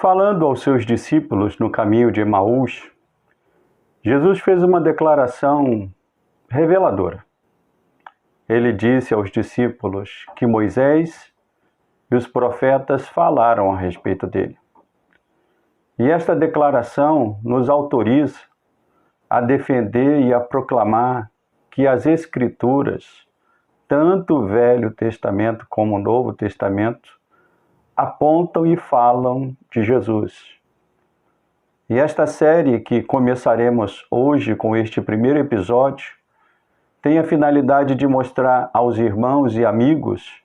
Falando aos seus discípulos no caminho de Emaús, Jesus fez uma declaração reveladora. Ele disse aos discípulos que Moisés e os profetas falaram a respeito dele. E esta declaração nos autoriza a defender e a proclamar que as Escrituras, tanto o Velho Testamento como o Novo Testamento, apontam e falam de Jesus. E esta série que começaremos hoje com este primeiro episódio tem a finalidade de mostrar aos irmãos e amigos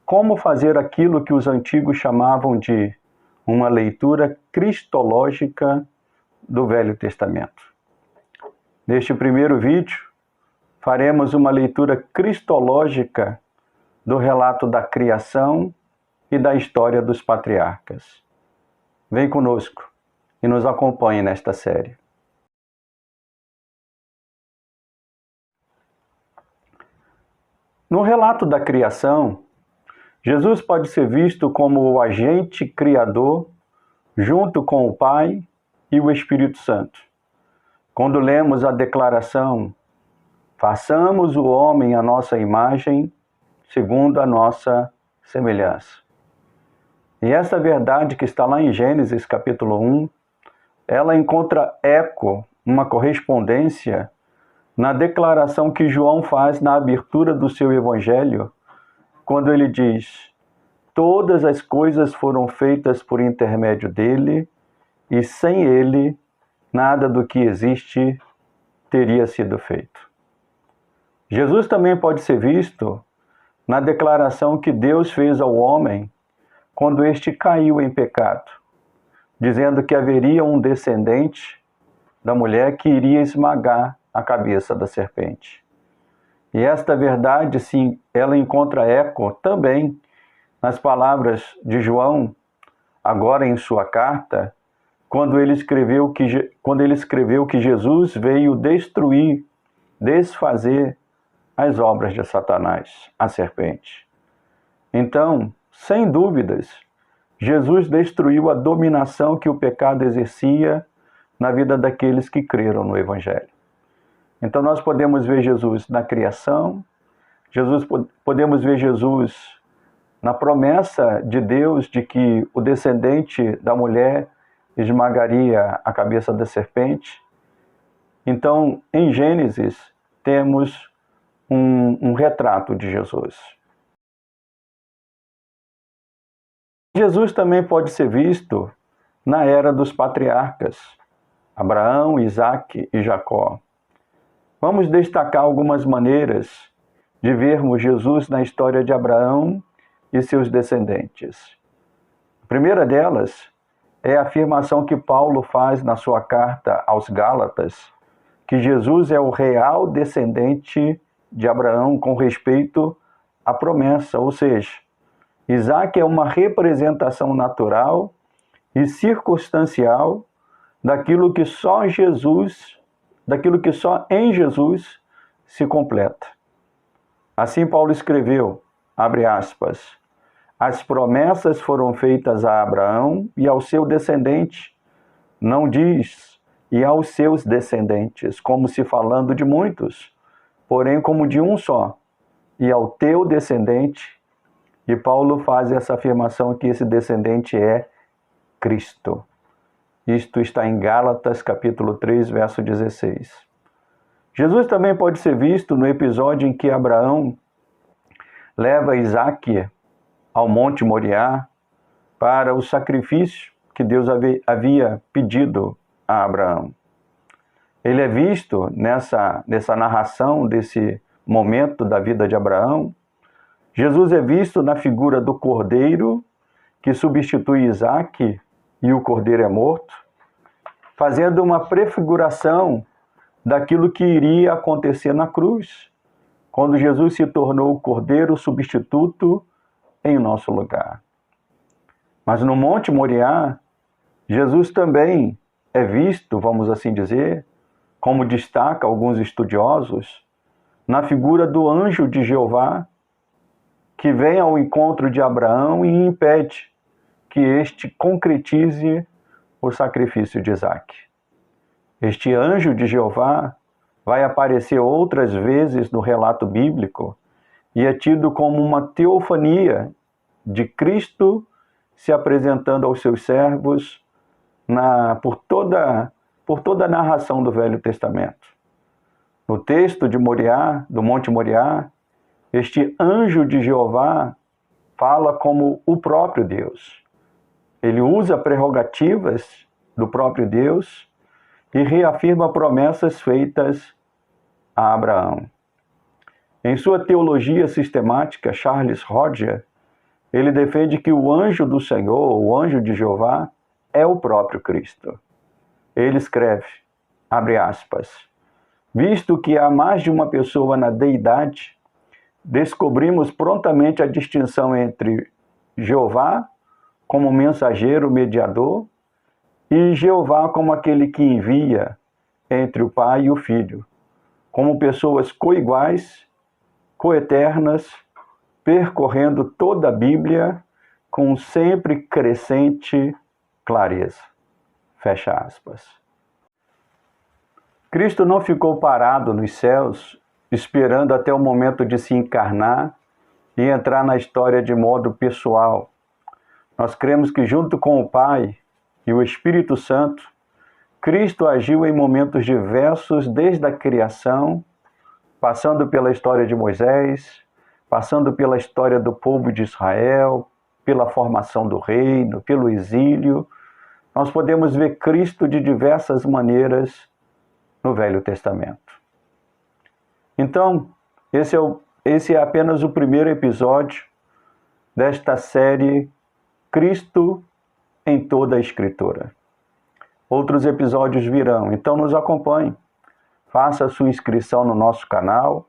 como fazer aquilo que os antigos chamavam de uma leitura cristológica do Velho Testamento. Neste primeiro vídeo, faremos uma leitura cristológica do relato da criação e da história dos patriarcas. Vem conosco e nos acompanhe nesta série. No relato da criação, Jesus pode ser visto como o agente criador junto com o Pai e o Espírito Santo. Quando lemos a declaração, façamos o homem à nossa imagem, segundo a nossa semelhança. E essa verdade que está lá em Gênesis capítulo 1, ela encontra eco, uma correspondência, na declaração que João faz na abertura do seu evangelho, quando ele diz: todas as coisas foram feitas por intermédio dele, e sem ele, nada do que existe teria sido feito. Jesus também pode ser visto na declaração que Deus fez ao homem quando este caiu em pecado, dizendo que haveria um descendente da mulher que iria esmagar a cabeça da serpente. E esta verdade, sim, ela encontra eco também nas palavras de João, agora em sua carta, quando ele escreveu que Jesus veio destruir, desfazer as obras de Satanás, a serpente. Então, sem dúvidas, Jesus destruiu a dominação que o pecado exercia na vida daqueles que creram no Evangelho. Então nós podemos ver Jesus na criação, podemos ver Jesus na promessa de Deus de que o descendente da mulher esmagaria a cabeça da serpente. Então, em Gênesis, temos um retrato de Jesus. Jesus também pode ser visto na era dos patriarcas, Abraão, Isaque e Jacó. Vamos destacar algumas maneiras de vermos Jesus na história de Abraão e seus descendentes. A primeira delas é a afirmação que Paulo faz na sua carta aos Gálatas, que Jesus é o real descendente de Abraão com respeito à promessa, ou seja, Isaque é uma representação natural e circunstancial daquilo que só em Jesus se completa. Assim Paulo escreveu, abre aspas, as promessas foram feitas a Abraão e ao seu descendente. Não diz, e aos seus descendentes, como se falando de muitos, porém como de um só, e ao teu descendente. E Paulo faz essa afirmação que esse descendente é Cristo. Isto está em Gálatas, capítulo 3, verso 16. Jesus também pode ser visto no episódio em que Abraão leva Isaque ao Monte Moriá para o sacrifício que Deus havia pedido a Abraão. Ele é visto nessa narração desse momento da vida de Abraão. Jesus é visto na figura do cordeiro que substitui Isaque e o cordeiro é morto, fazendo uma prefiguração daquilo que iria acontecer na cruz, quando Jesus se tornou o cordeiro substituto em nosso lugar. Mas no Monte Moriá, Jesus também é visto, vamos assim dizer, como destaca alguns estudiosos, na figura do anjo de Jeová, que vem ao encontro de Abraão e impede que este concretize o sacrifício de Isaque. Este anjo de Jeová vai aparecer outras vezes no relato bíblico e é tido como uma teofania de Cristo se apresentando aos seus servos por toda a narração do Velho Testamento. No texto de Moriá, do Monte Moriá, este anjo de Jeová fala como o próprio Deus. Ele usa prerrogativas do próprio Deus e reafirma promessas feitas a Abraão. Em sua teologia sistemática, Charles Roger, ele defende que o anjo do Senhor, o anjo de Jeová, é o próprio Cristo. Ele escreve, abre aspas, visto que há mais de uma pessoa na deidade, descobrimos prontamente a distinção entre Jeová como mensageiro mediador e Jeová como aquele que envia entre o Pai e o Filho, como pessoas coiguais, coeternas, percorrendo toda a Bíblia com sempre crescente clareza. Fecha aspas. Cristo não ficou parado nos céus, esperando até o momento de se encarnar e entrar na história de modo pessoal. Nós cremos que junto com o Pai e o Espírito Santo, Cristo agiu em momentos diversos desde a criação, passando pela história de Moisés, passando pela história do povo de Israel, pela formação do reino, pelo exílio. Nós podemos ver Cristo de diversas maneiras no Velho Testamento. Então, esse é apenas o primeiro episódio desta série Cristo em toda a Escritura. Outros episódios virão, então nos acompanhe. Faça a sua inscrição no nosso canal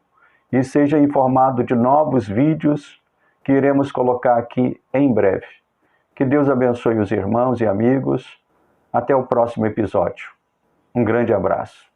e seja informado de novos vídeos que iremos colocar aqui em breve. Que Deus abençoe os irmãos e amigos. Até o próximo episódio. Um grande abraço.